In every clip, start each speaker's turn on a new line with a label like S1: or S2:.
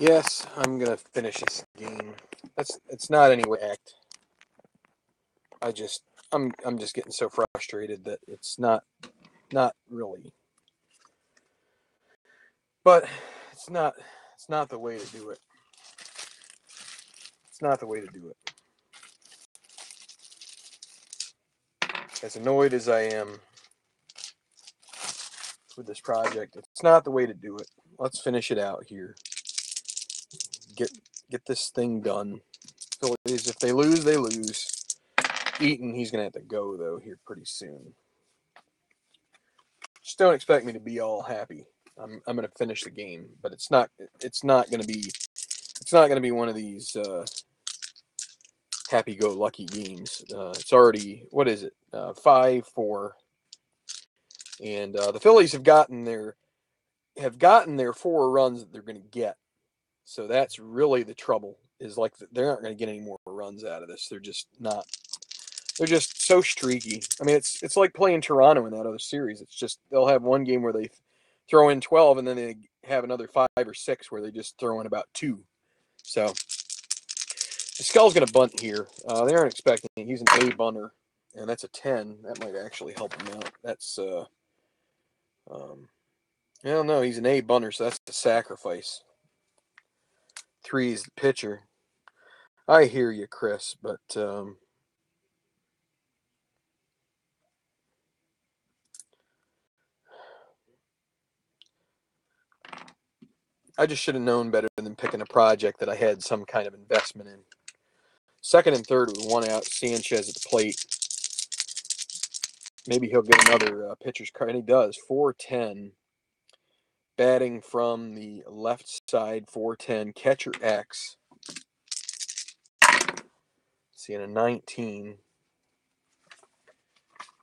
S1: Yes, I'm gonna finish this game. It's not any way act. I'm just getting so frustrated that it's not really. But it's not the way to do it. It's not the way to do it. As annoyed as I am with this project, it's not the way to do it. Let's finish it out here. Get this thing done. Phillies, if they lose, they lose. Eaton, he's gonna have to go though here pretty soon. Just don't expect me to be all happy. I'm gonna finish the game, but it's not gonna be one of these happy-go-lucky games. It's already, what is it? 5-4, and the Phillies have gotten their 4 runs that they're going to get. So that's really the trouble. Is like they're not going to get any more runs out of this. They're just not. They're just so streaky. I mean, it's like playing Toronto in that other series. It's just they'll have one game where they throw in 12, and then they have another 5 or 6 where they just throw in about 2. So Skull's going to bunt here. They aren't expecting it. He's an A bunter, and that's a 10. That might actually help him out. That's I don't know. He's an A bunter, so that's a sacrifice. 3 is the pitcher. I hear you, Chris, but I just should have known better than picking a project that I had some kind of investment in. 2nd and 3rd with 1 out. Sanchez at the plate. Maybe he'll get another pitcher's card, and he does. 4-10. Batting from the left side, 4-10. Catcher X. Seeing a 19.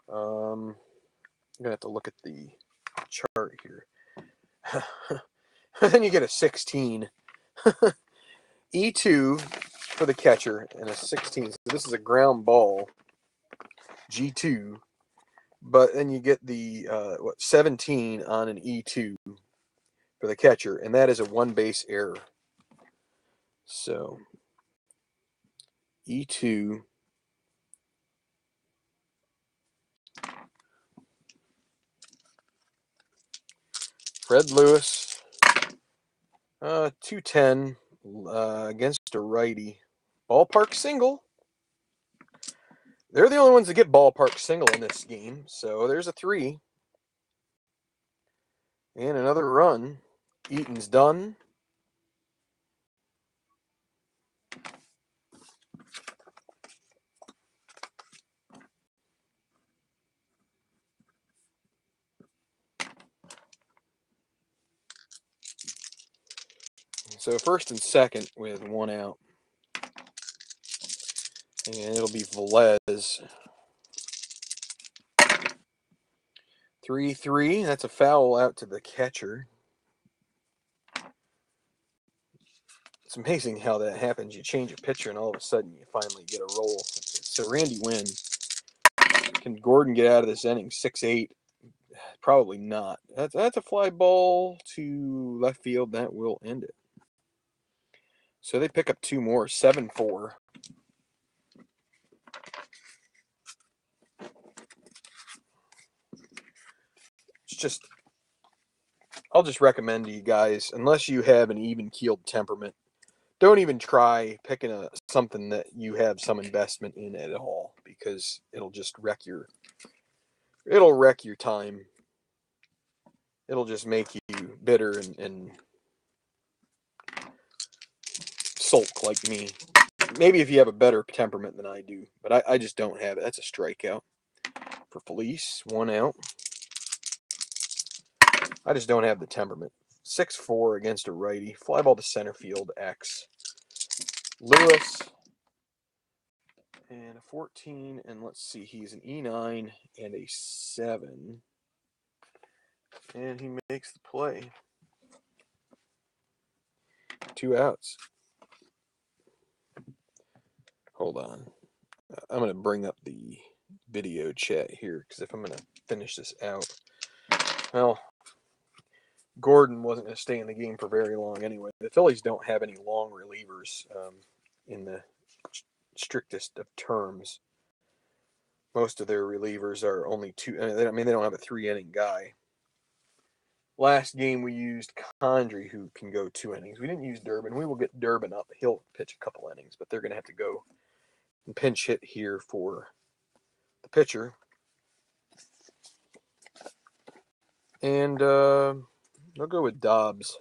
S1: I'm gonna have to look at the chart here. Then you get a 16. E2 for the catcher and a 16. So this is a ground ball. G2. But then you get the 17 on an E2 for the catcher, and that is a 1 base error. So E2. Fred Lewis. 210 against a righty. Ballpark single. They're the only ones that get ballpark single in this game. So there's a 3. And another run. Eaton's done. So 1st and 2nd with 1 out. And it'll be Velez. 3-3. That's a foul out to the catcher. It's amazing how that happens. You change a pitcher, and all of a sudden you finally get a roll. So Randy Wynn. Can Gordon get out of this inning? 6-8. Probably not. That's a fly ball to left field. That will end it. So they pick up 2 more. 7-4. I'll just recommend to you guys, unless you have an even-keeled temperament, don't even try picking something that you have some investment in at all, because it'll just wreck your time. It'll just make you bitter and sulk like me. Maybe if you have a better temperament than I do, but I just don't have it. That's a strikeout for Felice. 1 out. I just don't have the temperament. 6-4 against a righty. Fly ball to center field, X. Lewis. And a 14, and let's see, he's an E9 and a 7. And he makes the play. 2 outs. Hold on. I'm going to bring up the video chat here, because if I'm going to finish this out, well, Gordon wasn't going to stay in the game for very long anyway. The Phillies don't have any long relievers in the strictest of terms. Most of their relievers are only two. I mean, they don't have a 3-inning guy. Last game we used Condrey, who can go 2 innings. We didn't use Durbin. We will get Durbin up. He'll pitch a couple innings, but they're going to have to go and pinch hit here for the pitcher. And they'll go with Dobbs.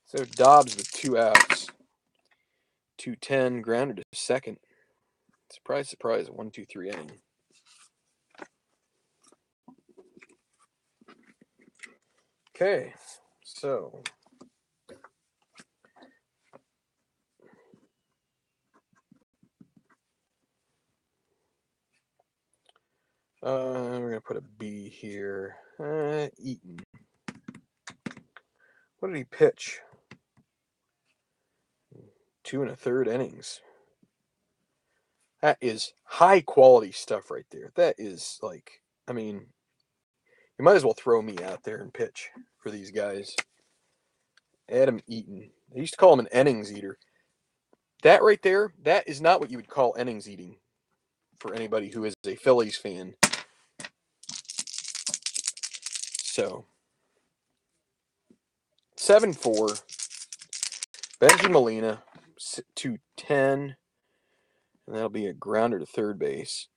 S1: So Dobbs with 2 outs. 2-10, grounded to second. Surprise, surprise, a 1-2-3 inning. Okay, so we're going to put a B here. Eaton. What did he pitch? 2 1/3 innings. That is high quality stuff right there. That is like, I mean, you might as well throw me out there and pitch for these guys. Adam Eaton. They used to call him an innings eater. That right there, that is not what you would call innings eating for anybody who is a Phillies fan. So, 7-4. Benji Molina, 2-10. And that'll be a grounder to third base.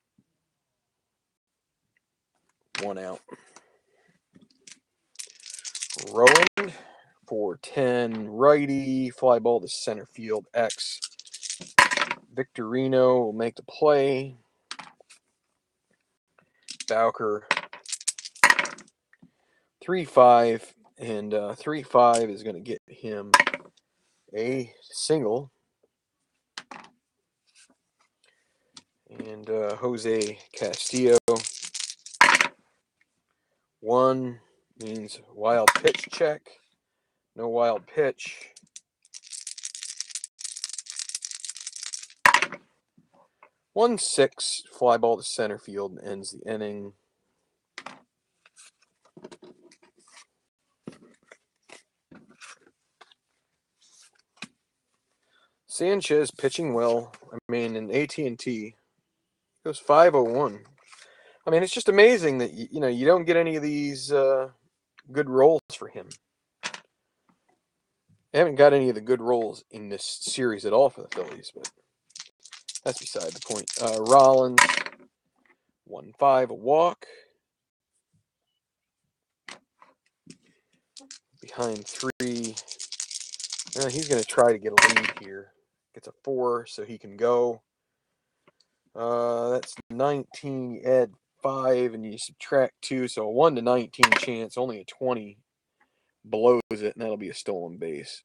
S1: 1 out. Rowan, 4-10. Righty. Fly ball to center field. X. Victorino will make the play. Bowker. 3-5. And 3-5 is going to get him a single. And Jose Castillo. 1 means wild pitch check. No wild pitch. 1-6. Fly ball to center field and ends the inning. Sanchez pitching well. I mean, in AT&T, goes 501. I mean, it's just amazing that you don't get any of these good rolls for him. I haven't got any of the good rolls in this series at all for the Phillies, but that's beside the point. Rollins, 1-5, a walk. Behind 3. He's going to try to get a lead here. Gets a 4, so he can go. That's 19. You add 5, and you subtract 2, so a 1-19 chance. Only a 20 blows it, and that'll be a stolen base.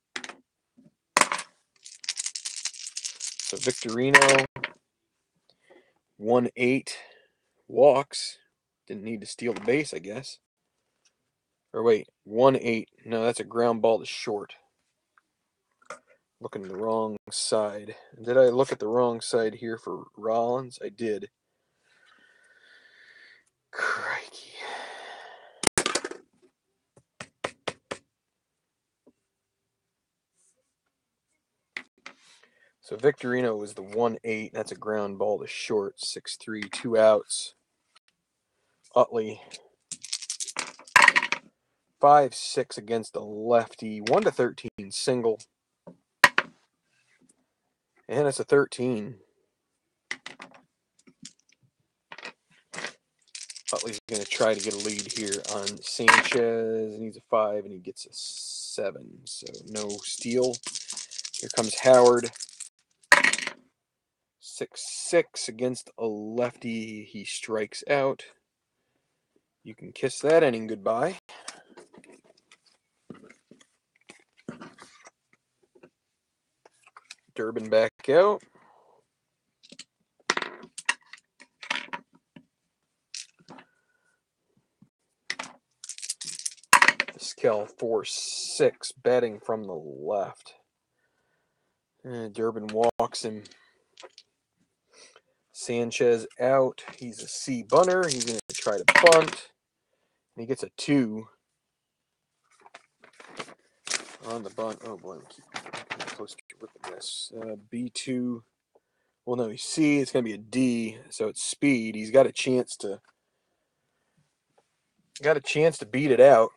S1: So Victorino, 1-8, walks. Didn't need to steal the base, I guess. Or wait, 1-8. No, that's a ground ball to short. Looking the wrong side. Did I look at the wrong side here for Rollins? I did. Crikey. So Victorino was the 1-8. That's a ground ball to short. 6-3, 2 outs. Utley, 5-6 against the lefty. 1-13 single. And it's a 13. Utley's going to try to get a lead here on Sanchez. He needs a 5, and he gets a 7. So no steal. Here comes Howard. 6-6 against a lefty. He strikes out. You can kiss that inning goodbye. Durbin back out. Vizquel 4-6, batting from the left. Durbin walks him. Sanchez out. He's a C bunter. He's going to try to bunt. And he gets a 2 on the bunt. Oh boy, I'm close to ripping this. B2. Well, no, he's C. It's going to be a D. So it's speed. He's got a chance to beat it out.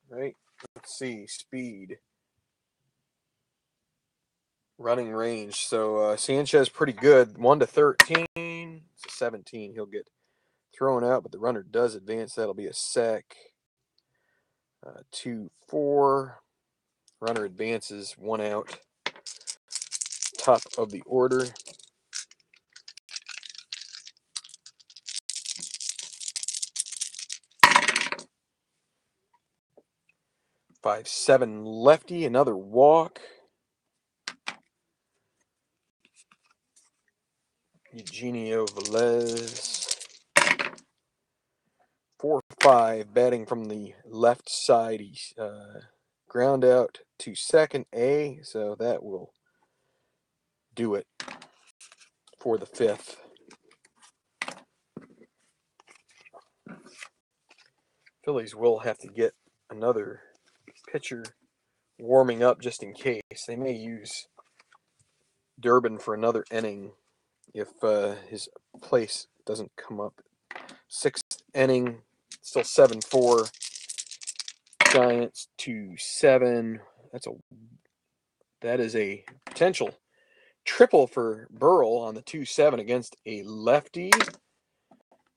S1: Right? Let's see. Speed. Running range. So Sanchez pretty good. 1-13. It's a 17. He'll get thrown out, but the runner does advance. That'll be a sack. 2-4. Runner advances. 1 out. Top of the order. 5-7 lefty. Another walk. Eugenio Velez. 4-5 batting from the left side. He's ground out to second A, so that will do it for the 5th. Phillies will have to get another pitcher warming up just in case. They may use Durbin for another inning if his place doesn't come up. 6th inning, still 7-4. Giants 2-7. That is a potential triple for Burrell on the 2-7 against a lefty,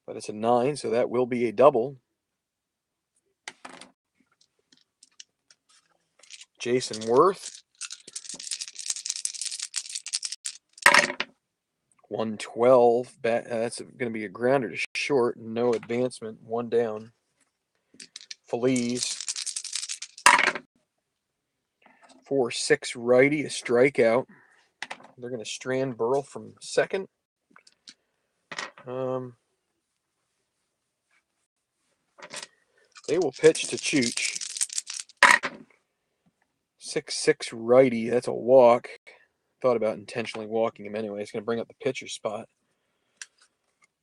S1: but it's a 9, so that will be a double. Jason Worth, 112. That's going to be a grounder to short. No advancement. 1 down. Feliz, 4-6 righty, a strikeout. They're going to strand Burrell from second. They will pitch to Chooch. 6-6 righty. That's a walk. Thought about intentionally walking him anyway. It's going to bring up the pitcher spot.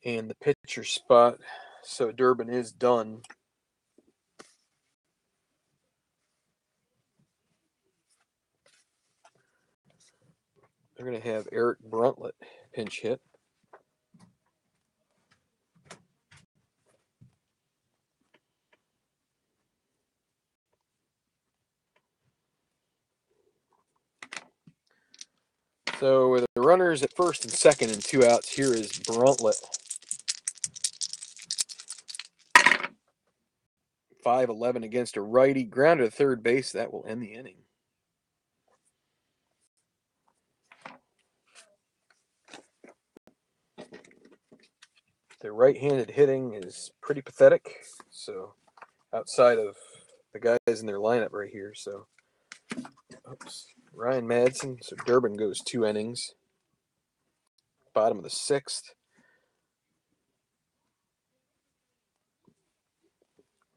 S1: And the pitcher spot, so Durbin is done. They're going to have Eric Bruntlett pinch hit. So with the runners at first and second and 2 outs, here is Bruntlett. 5-11 against a righty. Grounded to third base. That will end the inning. Their right-handed hitting is pretty pathetic. So outside of the guys in their lineup right here. So Ryan Madsen. So Durbin goes 2 innings. Bottom of the 6th.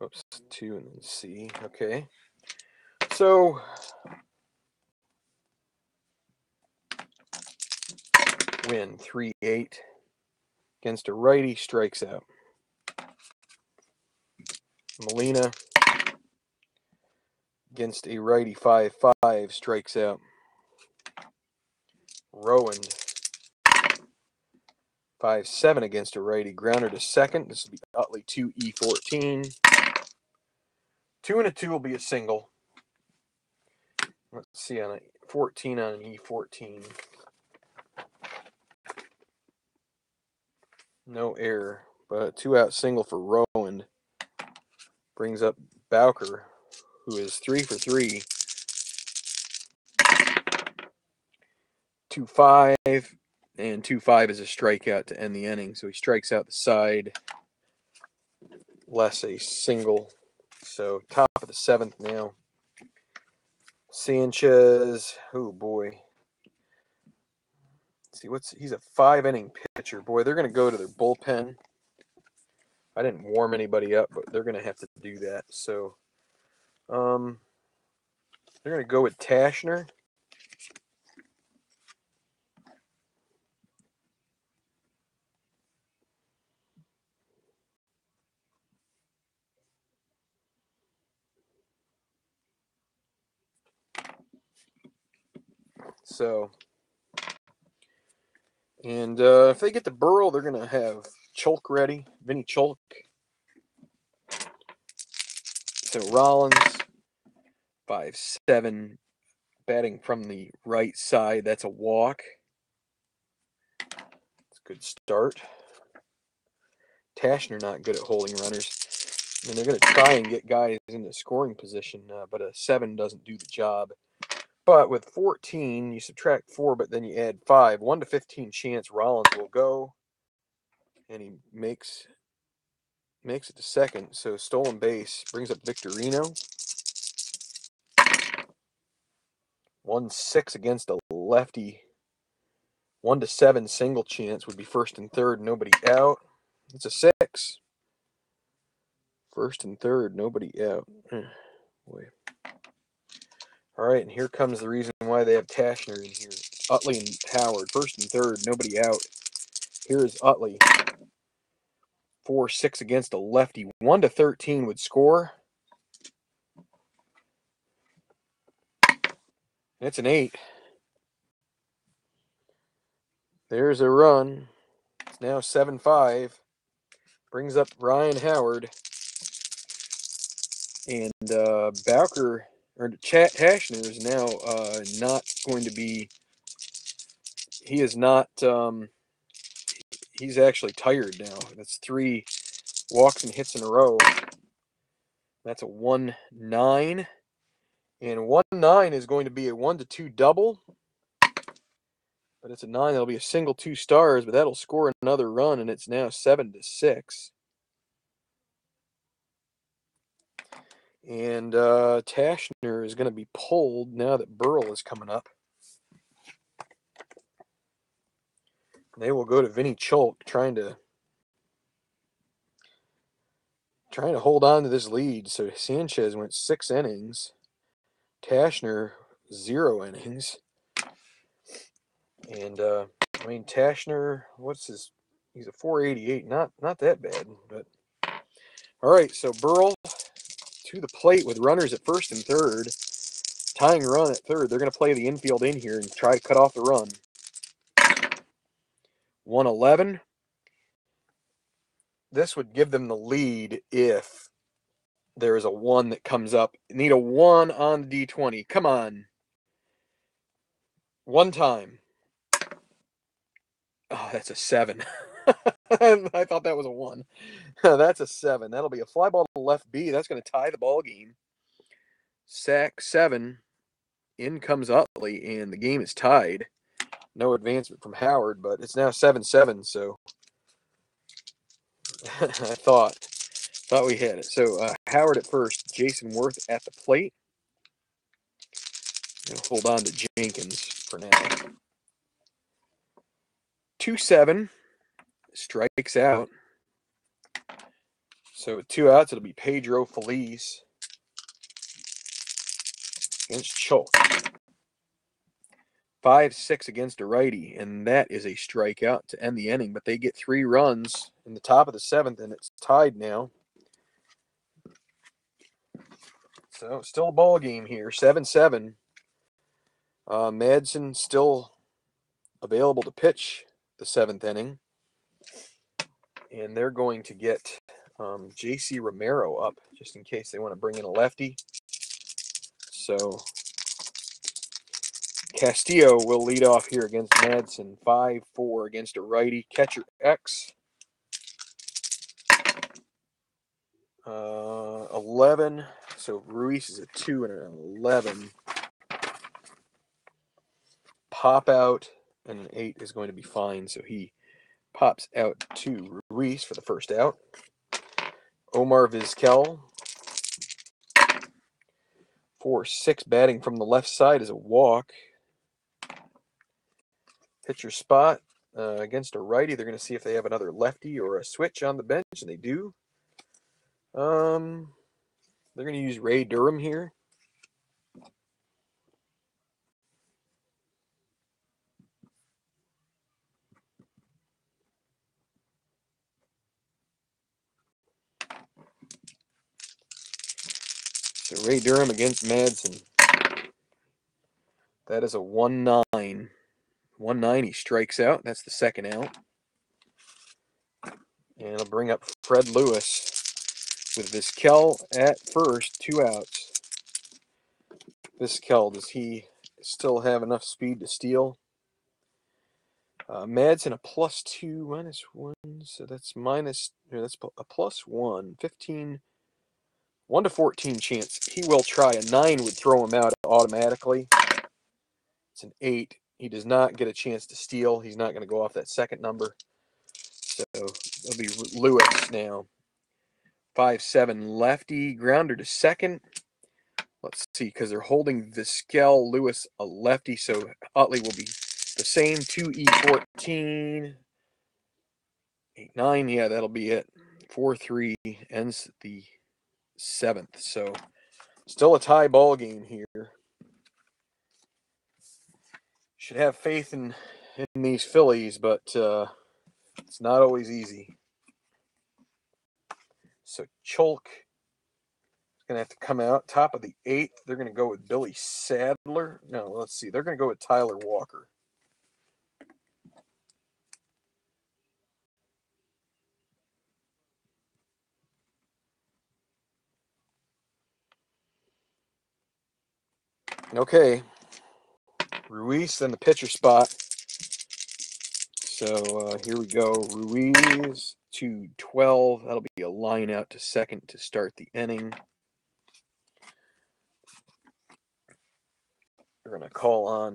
S1: Oops, 2 and then C. Okay. So win 3-8 against a righty, strikes out. Molina against a righty, 5-5, strikes out. Rowan 5-7 against a righty, grounder to second. This will be Utley 2E14. 2 and a 2 will be a single. Let's see on a 14 on an E14. No error, but 2-out single for Rowan brings up Bowker, who is 3 for 3. 2-5, and 2-5 is a strikeout to end the inning. So he strikes out the side, less a single. So top of the 7th now. Sanchez, oh boy. Let's see, he's a 5-inning pitcher. Boy, they're going to go to their bullpen. I didn't warm anybody up, but they're going to have to do that. So they're going to go with Tashner. So, and if they get to Burl, they're going to have Cholk ready, Vinny Cholk. So Rollins, 5'7", batting from the right side. That's a walk. It's a good start. Tashner not good at holding runners. I mean, they're going to try and get guys into scoring position, but a 7 doesn't do the job. But with 14, you subtract 4, but then you add 5. 1 to 15 chance Rollins will go, and he makes it to second. So stolen base brings up Victorino. 1-6 against a lefty. 1 to 7 single chance would be first and third, nobody out. It's a 6. First and third, nobody out. Boy. All right, and here comes the reason why they have Tashner in here. It's Utley and Howard. First and third, nobody out. Here is Utley. 4-6 against a lefty. 1 to 13 would score. It's an 8. There's a run. It's now 7-5. Brings up Ryan Howard. And Bowker, or Tashner is now not going to be, he is not, he's actually tired now. That's 3 walks and hits in a row. That's a 1-9. And 1-9 is going to be a 1-2 double. But it's a 9. That'll be a single 2 stars, but that'll score another run, and it's now 7-6. And Tashner is going to be pulled now that Burl is coming up. They will go to Vinny Cholk, trying to hold on to this lead. So Sanchez went 6 innings. Tashner 0 innings. And I mean, Tashner, he's a 488, not that bad, but all right. So Burl to the plate with runners at first and third, tying run at third. They're going to play the infield in here and try to cut off the run. 1-11. This would give them the lead if there is a 1 that comes up. Need a 1 on the D20. Come on. One time. Oh, that's a 7. I thought that was a 1. That's a 7. That'll be a fly ball to left B. That's going to tie the ball game. Sack 7. In comes Utley, and the game is tied. No advancement from Howard, but it's now 7-7, so I thought we had it. So Howard at first, Jason Worth at the plate. Hold on to Jenkins for now. 2-7, strikes out. So with 2 outs, it'll be Pedro Feliz against Cholk. 5-6 against a righty, and that is a strikeout to end the inning. But they get 3 runs in the top of the 7th, and it's tied now. So still a ball game here, 7-7. Madsen still available to pitch the 7th inning, and they're going to get J.C. Romero up just in case they want to bring in a lefty. So Castillo will lead off here against Madsen. 5-4 against a righty. Catcher X. 11. So Ruiz is a 2 and an 11. Pop out, and an 8 is going to be fine. So he pops out to Ruiz for the first out. Omar Vizquel. 4-6 batting from the left side is a walk. Pitcher spot against a righty. They're going to see if they have another lefty or a switch on the bench, and they do. They're going to use Ray Durham here. So Ray Durham against Madsen. That is a 1-9. 1-9, he strikes out. That's the second out. And it'll bring up Fred Lewis with Vizquel at first, 2 outs. Vizquel, does he still have enough speed to steal? Madsen a +2, -1, so that's that's a +1, 15, 1 to 14 chance. He will try. A 9 would throw him out automatically. It's an 8. He does not get a chance to steal. He's not going to go off that second number. So it'll be Lewis now. 5-7 lefty, grounder to second. Let's see, because they're holding Vizquel, Lewis a lefty, so Utley will be the same. 2E14. 8-9, yeah, that'll be it. 4-3 ends the 7th. So still a tie ball game here. Should have faith in these Phillies, but it's not always easy. So Cholk is going to have to come out. Top of the 8th, they're going to go with Billy Sadler. No, let's see. They're going to go with Tyler Walker. Okay. Ruiz in the pitcher spot. So here we go. Ruiz to 12. That'll be a line out to second to start the inning. We're going to call on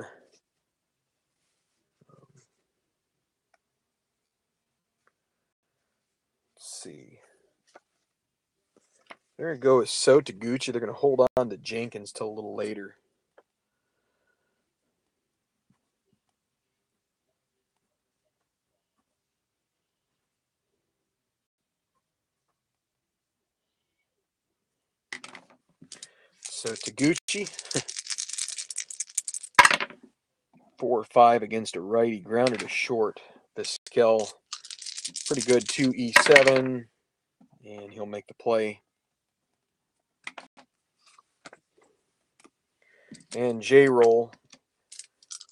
S1: let's see. They're going to go with Sotaguchi. They're going to hold on to Jenkins till a little later. Sotaguchi. 4-5 against a righty, grounder to short. Vizquel, pretty good, 2E7, and he'll make the play. And J-Roll.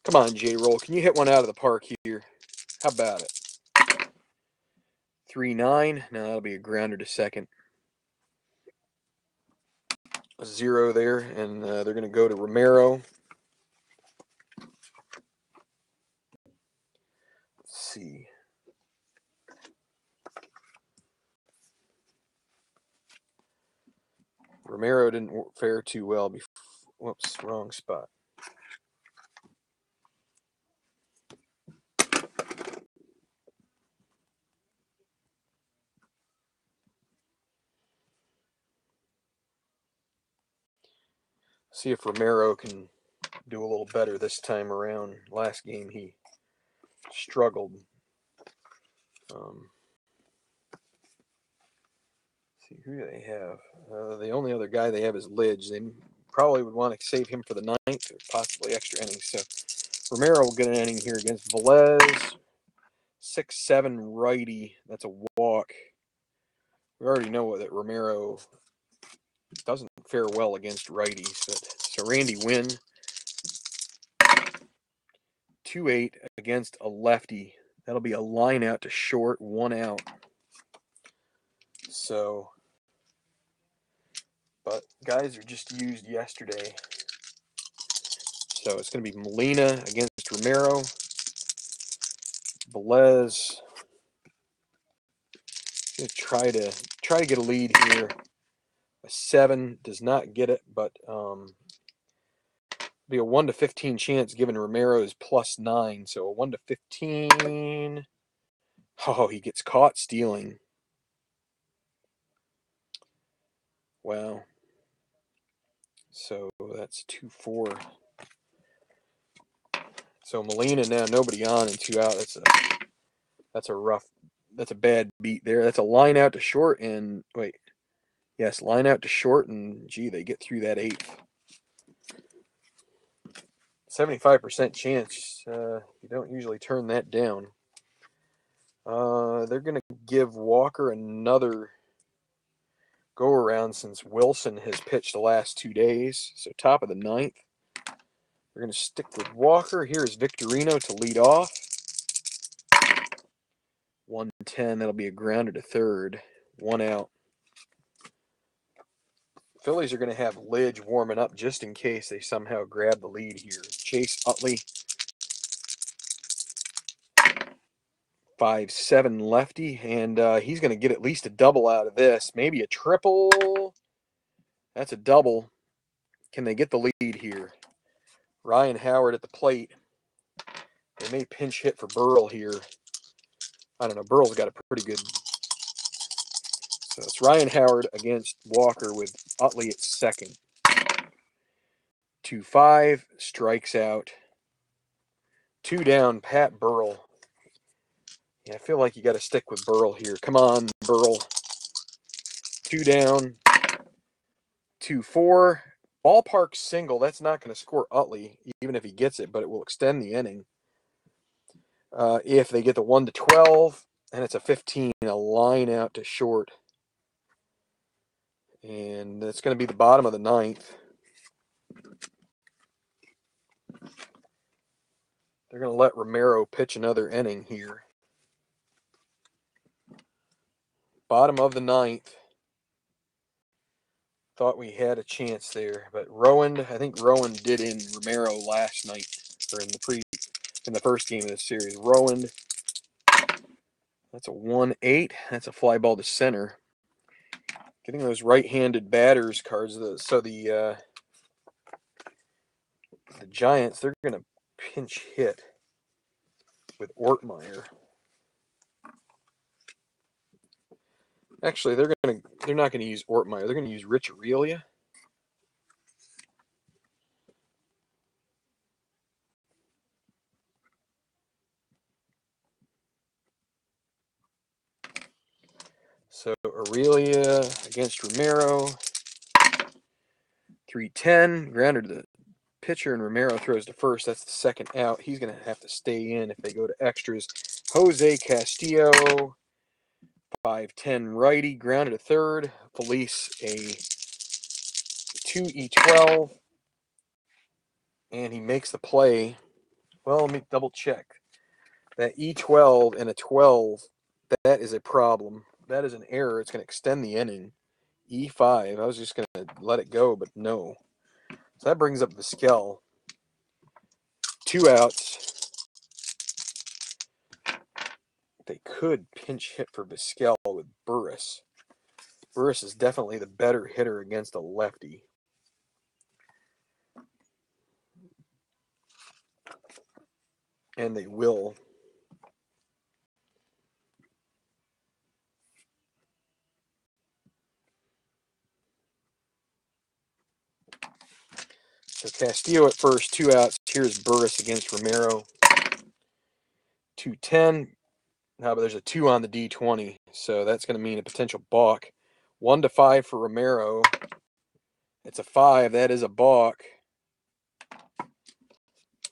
S1: Come on, J-Roll. Can you hit one out of the park here? How about it? 3-9. Now that'll be a grounder to second. A 0 there, and they're going to go to Romero. Let's see. Romero didn't fare too well before. Whoops, wrong spot. See if Romero can do a little better this time around. Last game he struggled. See, who do they have? The only other guy they have is Lidge. They probably would want to save him for the 9th or possibly extra innings. So Romero will get an inning here against Velez. 6-7 righty. That's a walk. We already know that Romero doesn't fare well against righties. But, so Randy Wynn. 2-8 against a lefty. That'll be a line out to short, 1 out. So, but guys are just used yesterday. So it's going to be Molina against Romero. Velez going to try to get a lead here. A 7 does not get it, but be a 1 to 15 chance given Romero's +9. So a 1 to 15. Oh, he gets caught stealing. Wow. So that's 2-4. So Molina now nobody on and 2 out. That's a bad beat there. That's a line out to short and wait. Yes, line out to short and gee, they get through that 8th. 75% chance. You don't usually turn that down. They're going to give Walker another go around since Wilson has pitched the last 2 days. So top of the 9th. We're going to stick with Walker. Here's Victorino to lead off. 110. That'll be a grounder to third. 1 out. Phillies are going to have Lidge warming up just in case they somehow grab the lead here. Chase Utley. 5'7" lefty, and he's going to get at least a double out of this. Maybe a triple. That's a double. Can they get the lead here? Ryan Howard at the plate. They may pinch hit for Burrell here. I don't know. Burrell's got a pretty good. So it's Ryan Howard against Walker with Utley at second. 2-5, strikes out. 2 down, Pat Burrell. Yeah, I feel like you got to stick with Burrell here. Come on, Burrell. 2 down. 2-4. Ballpark single. That's not going to score Utley, even if he gets it, but it will extend the inning. If they get the 1-12, and it's a 15, a line out to short. And that's going to be the bottom of the 9th. They're going to let Romero pitch another inning here. Bottom of the 9th. Thought we had a chance there, but I think Rowan did in Romero last night, or in the first game of this series. Rowan, that's a 1-8. That's a fly ball to center. Getting those right-handed batters cards. So the Giants, they're going to pinch hit with Ortmeyer. Actually, they're not going to use Ortmeyer. They're going to use Rich Aurelia. So Aurelia against Romero. 3-10, grounded to the pitcher, and Romero throws to first. That's the second out. He's going to have to stay in if they go to extras. Jose Castillo, 5'10" righty, grounded to third. Felice, a 2-E12, and he makes the play. Well, let me double check. That E12 and a 12, that is a problem. That is an error. It's going to extend the inning. E5, I was just going to let it go, but no. So that brings up Vizquel. 2 outs. They could pinch hit for Vizquel with Burris. Burris is definitely the better hitter against a lefty. And they will. So Castillo at first, 2 outs. Here's Burris against Romero. 2-10. No, but there's a 2 on the D20, so that's going to mean a potential balk. 1-5 for Romero. It's a 5. That is a balk.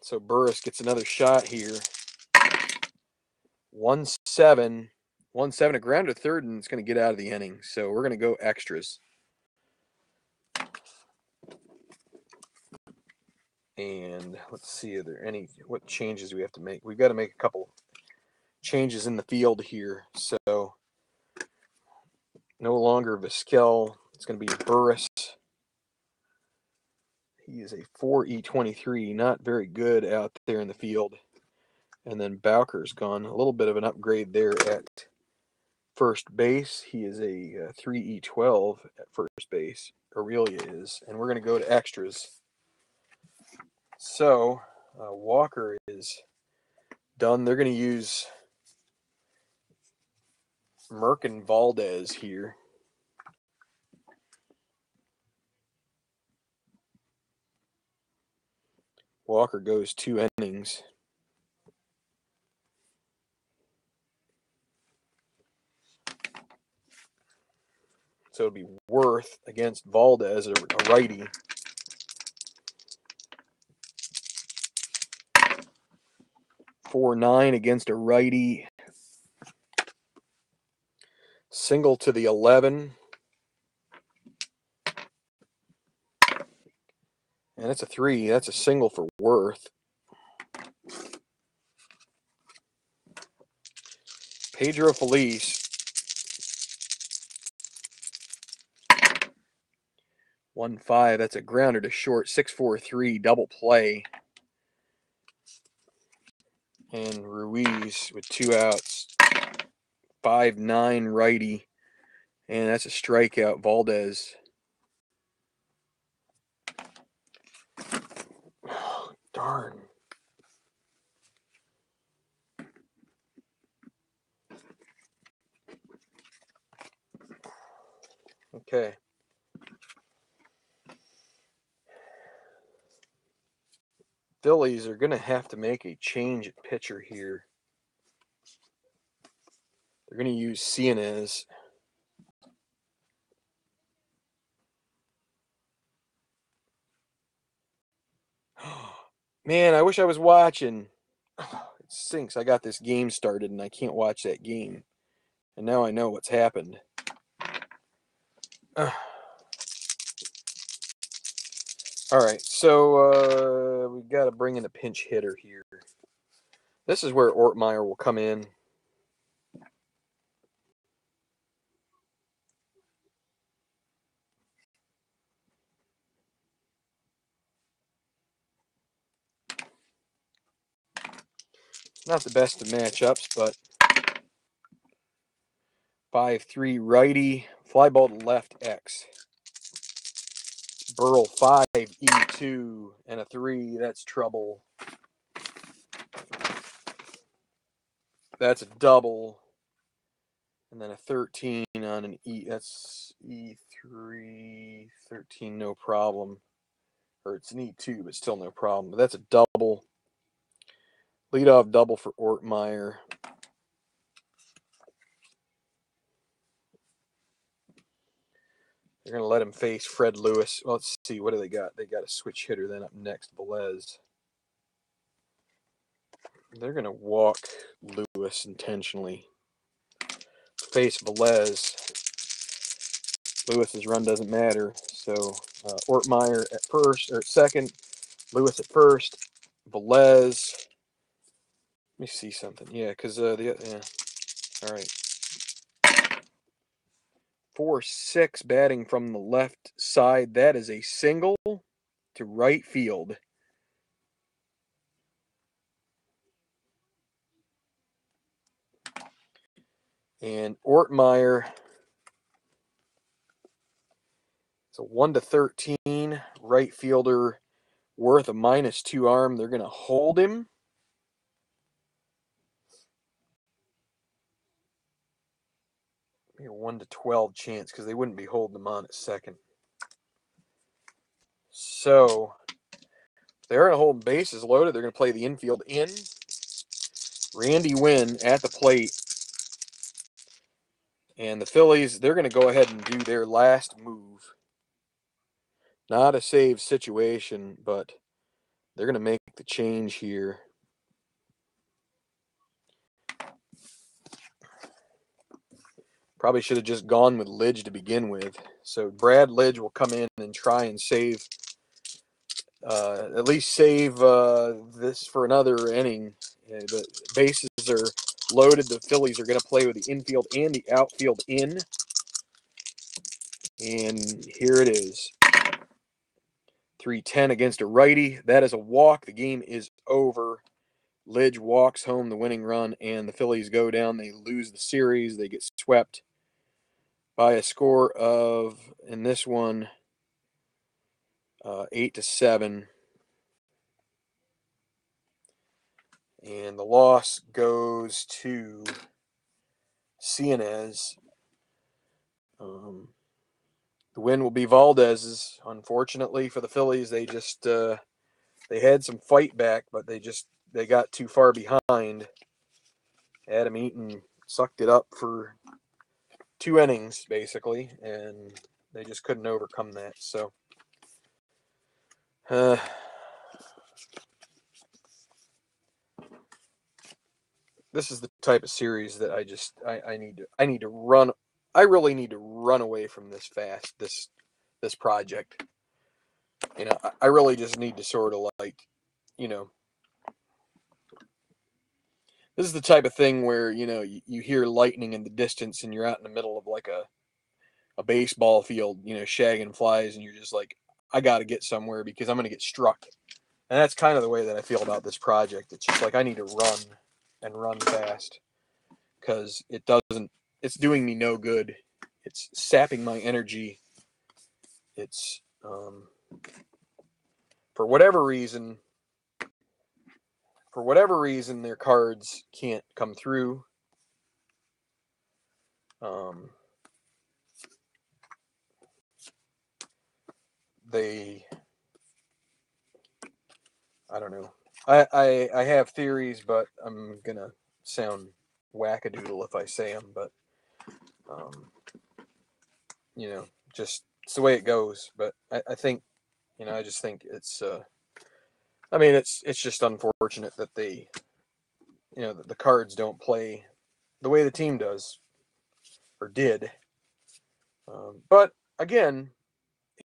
S1: So Burris gets another shot here. 1-7. 1-7, a ground to third, and it's going to get out of the inning. So we're going to go extras. And let's see, what changes we have to make? We've got to make a couple changes in the field here. So no longer Vizquel. It's going to be Burris. He is a 4E23, not very good out there in the field. And then Bowker's gone. A little bit of an upgrade there at first base. He is a 3E12 at first base. Aurelia is. And we're going to go to extras. So Walker is done. They're going to use Merkin Valdez here. Walker goes 2 innings. So it'll be Worth against Valdez, a righty. (4-9) against a righty. Single to the 11. And it's a 3. That's a single for Worth. Pedro Feliz. 1-5. That's a grounder to short. 6-4-3 double play. And Ruiz with 2 outs. 5-9 righty. And that's a strikeout. Valdez. Oh, darn. Okay. Phillies are going to have to make a change at pitcher here. They're going to use Cianez. Man, I wish I was watching. It stinks. I got this game started and I can't watch that game. And now I know what's happened. All right, so we got to bring in a pinch hitter here. This is where Ortmeyer will come in. Not the best of matchups, but 5-3 righty, fly ball to left X. Burl 5 E2 and a 3. That's trouble. That's a double. And then a 13 on an E. That's E3, 13, no problem. Or it's an E2, but still no problem. But that's a double. Leadoff double for Ortmeyer. They're going to let him face Fred Lewis. Well, let's see. What do they got? They got a switch hitter then up next, Velez. They're going to walk Lewis intentionally. Face Velez. Lewis's run doesn't matter. So Ortmeyer at first, or at second. Lewis at first. Velez. Let me see something. Yeah, because yeah. All right. 4-6 batting from the left side. That is a single to right field. And Ortmeyer, it's a 1-13 right fielder, Worth a -2 arm. They're going to hold him. Maybe a 1-12 chance because they wouldn't be holding him on at second. So they're going to hold bases loaded. They're going to play the infield in. Randy Wynn at the plate. And the Phillies, they're going to go ahead and do their last move. Not a save situation, but they're going to make the change here. Probably should have just gone with Lidge to begin with. So Brad Lidge will come in and try and save, at least save this for another inning. The bases are loaded. The Phillies are going to play with the infield and the outfield in. And here it is. 3-10 against a righty. That is a walk. The game is over. Lidge walks home the winning run, and the Phillies go down. They lose the series. They get swept by a score of, in this one, 8-7. And the loss goes to Cianez. The win will be Valdez's. Unfortunately for the Phillies, they just they had some fight back, but they got too far behind. Adam Eaton sucked it up for 2 innings basically, and they just couldn't overcome that. So this is the type of series that I need to run. I really need to run away from this fast. This project. I really just need to sort of like, this is the type of thing where, you hear lightning in the distance and you're out in the middle of like a baseball field, shagging flies, and you're just like, I got to get somewhere because I'm going to get struck. And that's kind of the way that I feel about this project. It's just like I need to run and run fast because it's doing me no good. It's sapping my energy. It's, for whatever reason, their cards can't come through. I don't know. I have theories, but I'm gonna sound wackadoodle if I say them. But just it's the way it goes. But I think, I just think it's. It's just unfortunate that that the cards don't play the way the team does or did. But again,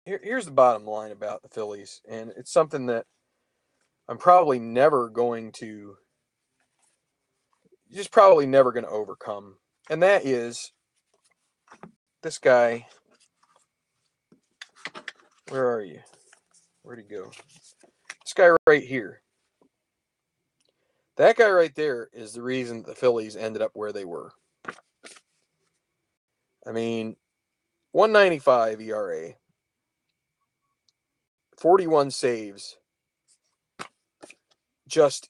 S1: here's the bottom line about the Phillies, and it's something that I'm probably never going to overcome. And that is this guy. Where are you? Where'd he go? This guy right here. That guy right there is the reason that the Phillies ended up where they were. 195 ERA, 41 saves. Just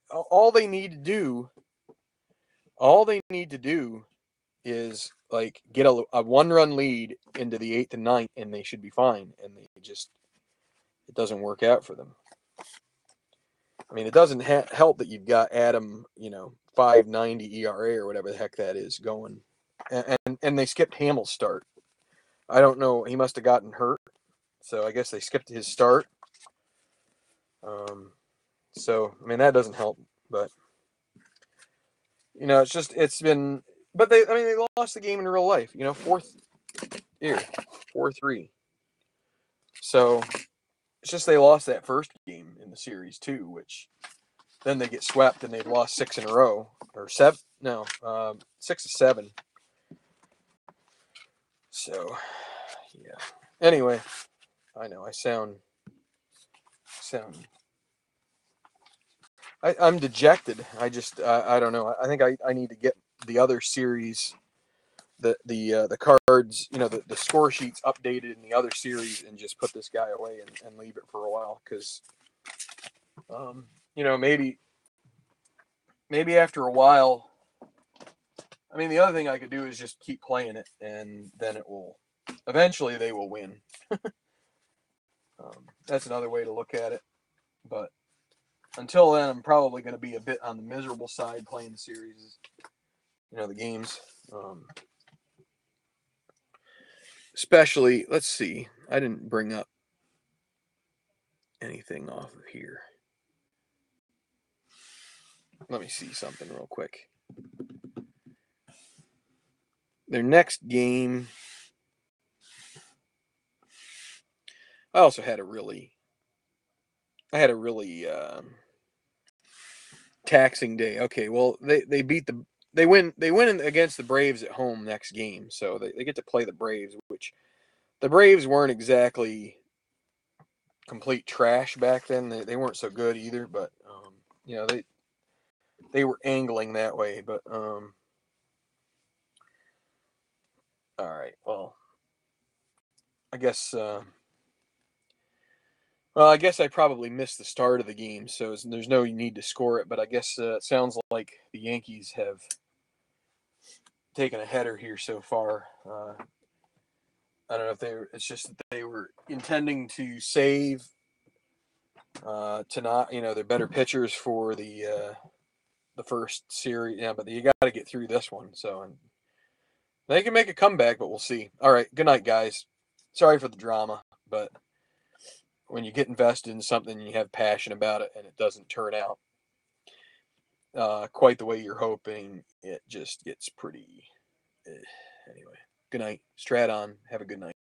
S1: all they need to do is like get a one-run lead into the 8th and 9th, and they should be fine. And it doesn't work out for them. It doesn't help that you've got Adam, 5.90 ERA or whatever the heck that is going, and they skipped Hamill's start. I don't know. He must have gotten hurt, so I guess they skipped his start. So that doesn't help, but it's been. But they lost the game in real life. 4-3. So it's just they lost that first game in the series too, which then they get swept and they've lost 6 in a row or 7. No, 6 to 7. So yeah. Anyway, I know I sound. I'm dejected. I don't know. I think I need to get the other series, the cards, the score sheets updated in the other series, and just put this guy away and leave it for a while because, maybe after a while. The other thing I could do is just keep playing it, and then eventually they will win. That's another way to look at it, but until then, I'm probably going to be a bit on the miserable side playing the series, the games. Especially, let's see, I didn't bring up anything off of here. Let me see something real quick. Their next game, I also had a really taxing day. Okay, well they win against the Braves at home next game, so they get to play the Braves, which the Braves weren't exactly complete trash back then. They weren't so good either, but they were angling that way. But all right, well, I guess. Well, I guess I probably missed the start of the game, so there's no need to score it. But I guess it sounds like the Yankees have taken a header here so far. I don't know if it's just that they were intending to save to not, they're better pitchers for the first series. Yeah, but you got to get through this one. So they can make a comeback, but we'll see. All right, good night, guys. Sorry for the drama, but when you get invested in something and you have passion about it and it doesn't turn out quite the way you're hoping, it just gets pretty. Anyway, good night. Strat on. Have a good night.